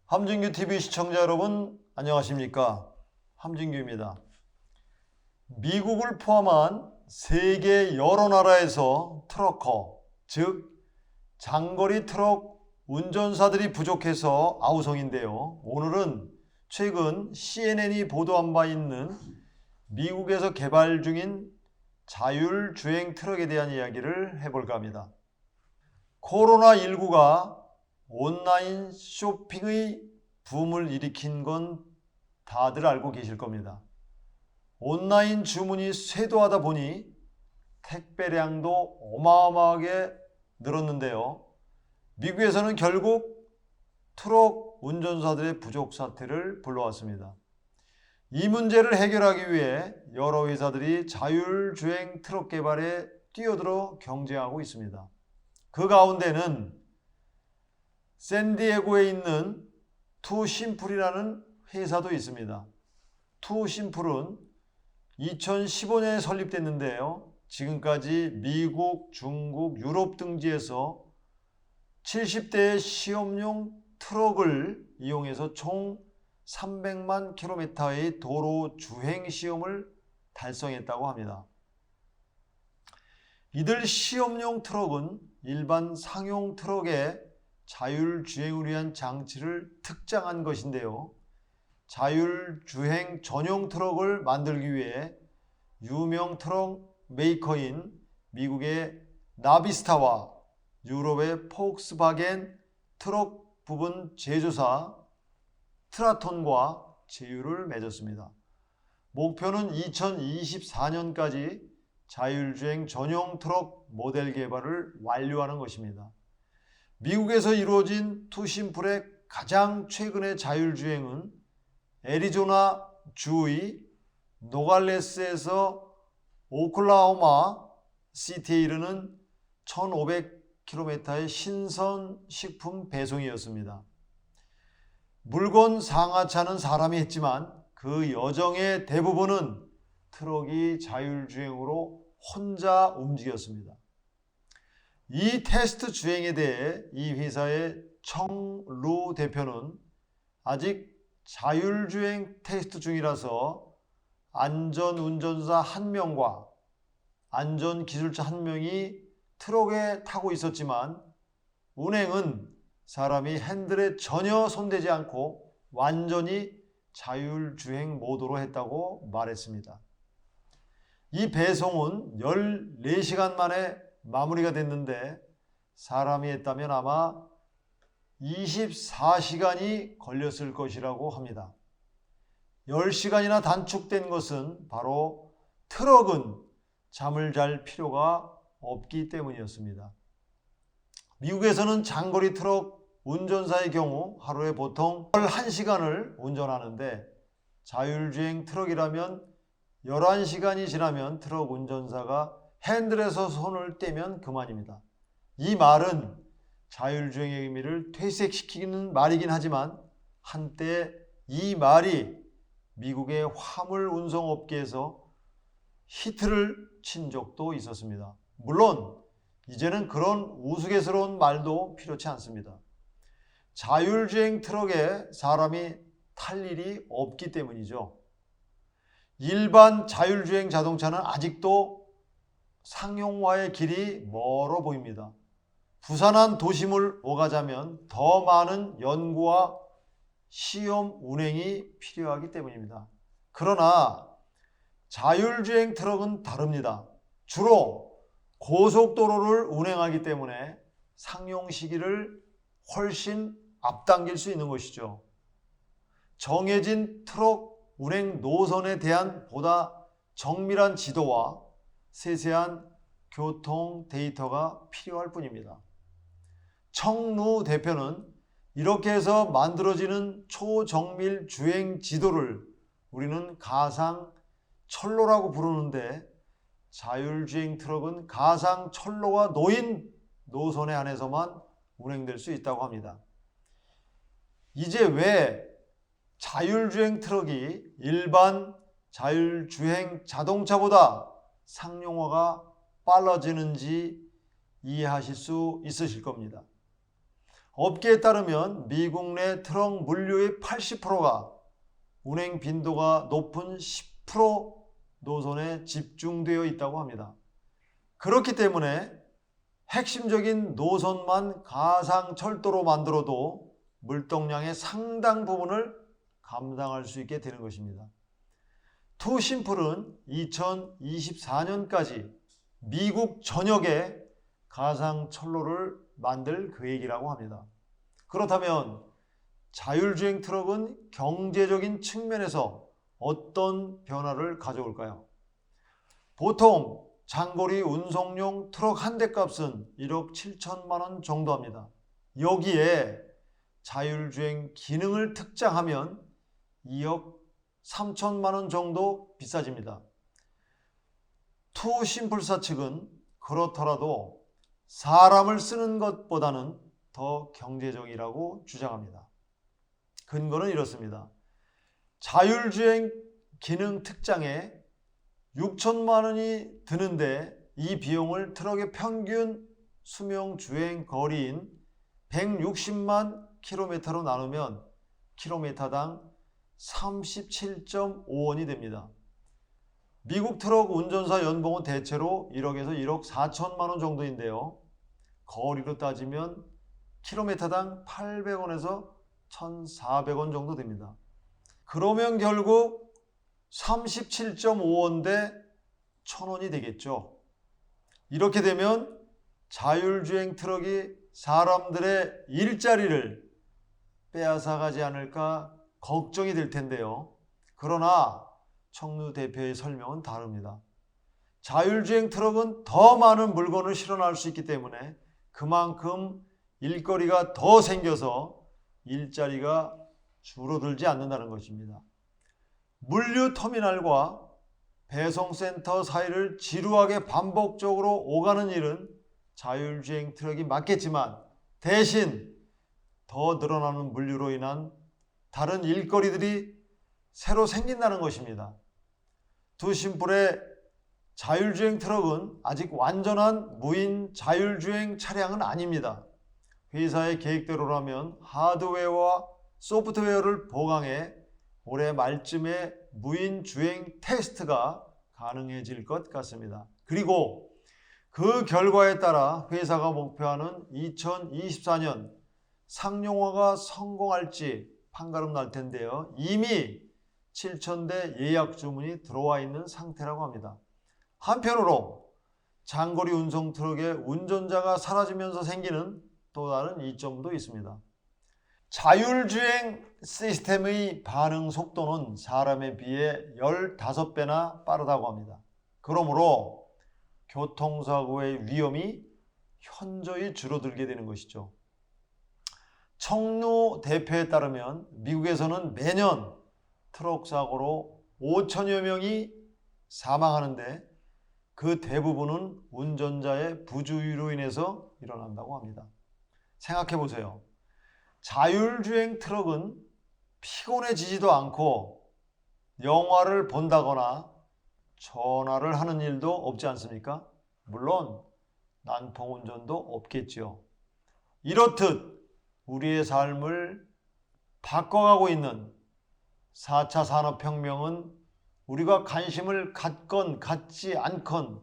함진규 TV 시청자 여러분 안녕하십니까? 함진규입니다. 미국을 포함한 세계 여러 나라에서 트러커, 즉 장거리 트럭 운전사들이 부족해서 아우성인데요. 오늘은 최근 CNN이 보도한 바 있는 미국에서 개발 중인 자율주행 트럭에 대한 이야기를 해볼까 합니다. 코로나19가 온라인 쇼핑의 붐을 일으킨 건 다들 알고 계실 겁니다. 온라인 주문이 쇄도하다 보니 택배량도 어마어마하게 늘었는데요. 미국에서는 결국 트럭 운전사들의 부족 사태를 불러왔습니다. 이 문제를 해결하기 위해 여러 회사들이 자율주행 트럭 개발에 뛰어들어 경쟁하고 있습니다. 그 가운데는 샌디에고에 있는 투심플이라는 회사도 있습니다. 투심플은 2015년에 설립됐는데요. 지금까지 미국, 중국, 유럽 등지에서 70대의 시험용 트럭을 이용해서 총 300만 킬로미터의 도로 주행 시험을 달성했다고 합니다. 이들 시험용 트럭은 일반 상용 트럭의 자율주행을 위한 장치를 특장한 것인데요. 자율주행 전용 트럭을 만들기 위해 유명 트럭 메이커인 미국의 나비스타와 유럽의 폭스바겐 트럭 부분 제조사 트라톤과 제휴를 맺었습니다. 목표는 2024년까지 자율주행 전용 트럭 모델 개발을 완료하는 것입니다. 미국에서 이루어진 투심플의 가장 최근의 자율주행은 애리조나 주의 노갈레스에서 오클라호마 시티에 이르는 1500km의 신선 식품 배송이었습니다. 물건 상하차는 사람이 했지만 그 여정의 대부분은 트럭이 자율주행으로 혼자 움직였습니다. 이 테스트 주행에 대해 이 회사의 청루 대표는 아직 자율주행 테스트 중이라서 안전운전사 1명과 안전기술자 1명이 트럭에 타고 있었지만 운행은 사람이 핸들에 전혀 손대지 않고 완전히 자율주행 모드로 했다고 말했습니다. 이 배송은 14시간 만에 마무리가 됐는데 사람이 했다면 아마 24시간이 걸렸을 것이라고 합니다. 10시간이나 단축된 것은 바로 트럭은 잠을 잘 필요가 없기 때문이었습니다. 미국에서는 장거리 트럭 운전사의 경우 하루에 보통 1시간을 운전하는데 자율주행 트럭이라면 11시간이 지나면 트럭 운전사가 핸들에서 손을 떼면 그만입니다. 이 말은 자율주행의 의미를 퇴색시키는 말이긴 하지만 한때 이 말이 미국의 화물 운송업계에서 히트를 친 적도 있었습니다. 물론 이제는 그런 우스갯스러운 말도 필요치 않습니다. 자율주행 트럭에 사람이 탈 일이 없기 때문이죠. 일반 자율주행 자동차는 아직도 상용화의 길이 멀어 보입니다. 부산한 도심을 오가자면 더 많은 연구와 시험 운행이 필요하기 때문입니다. 그러나 자율주행 트럭은 다릅니다. 주로 고속도로를 운행하기 때문에 상용 시기를 훨씬 앞당길 수 있는 것이죠. 정해진 트럭 운행 노선에 대한 보다 정밀한 지도와 세세한 교통 데이터가 필요할 뿐입니다. 청루 대표는 이렇게 해서 만들어지는 초정밀 주행 지도를 우리는 가상 철로라고 부르는데 자율주행 트럭은 가상 철로가 놓인 노선에 한해서만 운행될 수 있다고 합니다. 이제 왜 자율주행 트럭이 일반 자율주행 자동차보다 상용화가 빨라지는지 이해하실 수 있으실 겁니다. 업계에 따르면 미국 내 트럭 물류의 80%가 운행 빈도가 높은 10% 노선에 집중되어 있다고 합니다. 그렇기 때문에 핵심적인 노선만 가상철도로 만들어도 물동량의 상당 부분을 감당할 수 있게 되는 것입니다. 투심플은 2024년까지 미국 전역에 가상철로를 만들 계획이라고 합니다. 그렇다면 자율주행 트럭은 경제적인 측면에서 어떤 변화를 가져올까요? 보통 장거리 운송용 트럭 한 대 값은 1억 7천만 원 정도 합니다. 여기에 자율주행 기능을 특장하면 2억 3천만 원 정도 비싸집니다. 투심플사 측은 그렇더라도 사람을 쓰는 것보다는 더 경제적이라고 주장합니다. 근거는 이렇습니다. 자율주행 기능 특장에 6천만 원이 드는데 이 비용을 트럭의 평균 수명 주행 거리인 160만 킬로미터로 나누면 킬로미터당 37.5원이 됩니다. 미국 트럭 운전사 연봉은 대체로 1억에서 1억 4천만 원 정도인데요. 거리로 따지면 킬로미터당 800원에서 1,400원 정도 됩니다. 그러면 결국 37.5원 대 1,000원이 되겠죠. 이렇게 되면 자율주행 트럭이 사람들의 일자리를 빼앗아가지 않을까 걱정이 될 텐데요. 그러나 청루 대표의 설명은 다릅니다. 자율주행 트럭은 더 많은 물건을 실어날 수 있기 때문에 그만큼 일거리가 더 생겨서 일자리가 줄어들지 않는다는 것입니다. 물류 터미널과 배송센터 사이를 지루하게 반복적으로 오가는 일은 자율주행 트럭이 맞겠지만 대신 더 늘어나는 물류로 인한 다른 일거리들이 새로 생긴다는 것입니다. 투심플의 자율주행 트럭은 아직 완전한 무인 자율주행 차량은 아닙니다. 회사의 계획대로라면 하드웨어와 소프트웨어를 보강해 올해 말쯤에 무인 주행 테스트가 가능해질 것 같습니다. 그리고 그 결과에 따라 회사가 목표하는 2024년 상용화가 성공할지 판가름 날 텐데요. 이미 7,000대 예약 주문이 들어와 있는 상태라고 합니다. 한편으로 장거리 운송 트럭의 운전자가 사라지면서 생기는 또 다른 이점도 있습니다. 자율주행 시스템의 반응 속도는 사람에 비해 15배나 빠르다고 합니다. 그러므로 교통사고의 위험이 현저히 줄어들게 되는 것이죠. 청루 대표에 따르면 미국에서는 매년 트럭 사고로 5천여 명이 사망하는데 그 대부분은 운전자의 부주의로 인해서 일어난다고 합니다. 생각해 보세요. 자율주행 트럭은 피곤해지지도 않고 영화를 본다거나 전화를 하는 일도 없지 않습니까? 물론 난폭운전도 없겠죠. 이렇듯 우리의 삶을 바꿔가고 있는 4차 산업혁명은 우리가 관심을 갖건 갖지 않건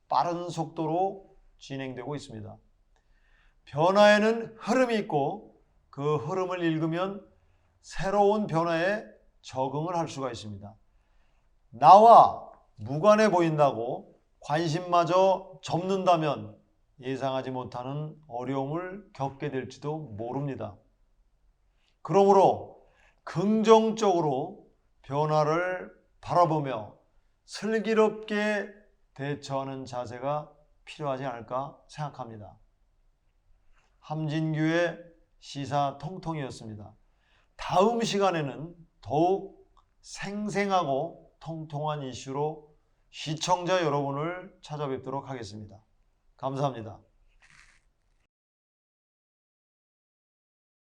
빠른 속도로 진행되고 있습니다. 변화에는 흐름이 있고 그 흐름을 읽으면 새로운 변화에 적응을 할 수가 있습니다. 나와 무관해 보인다고 관심마저 접는다면 예상하지 못하는 어려움을 겪게 될지도 모릅니다. 그러므로 긍정적으로 변화를 바라보며 슬기롭게 대처하는 자세가 필요하지 않을까 생각합니다. 함진규의 시사통통이었습니다. 다음 시간에는 더욱 생생하고 통통한 이슈로 시청자 여러분을 찾아뵙도록 하겠습니다. 감사합니다.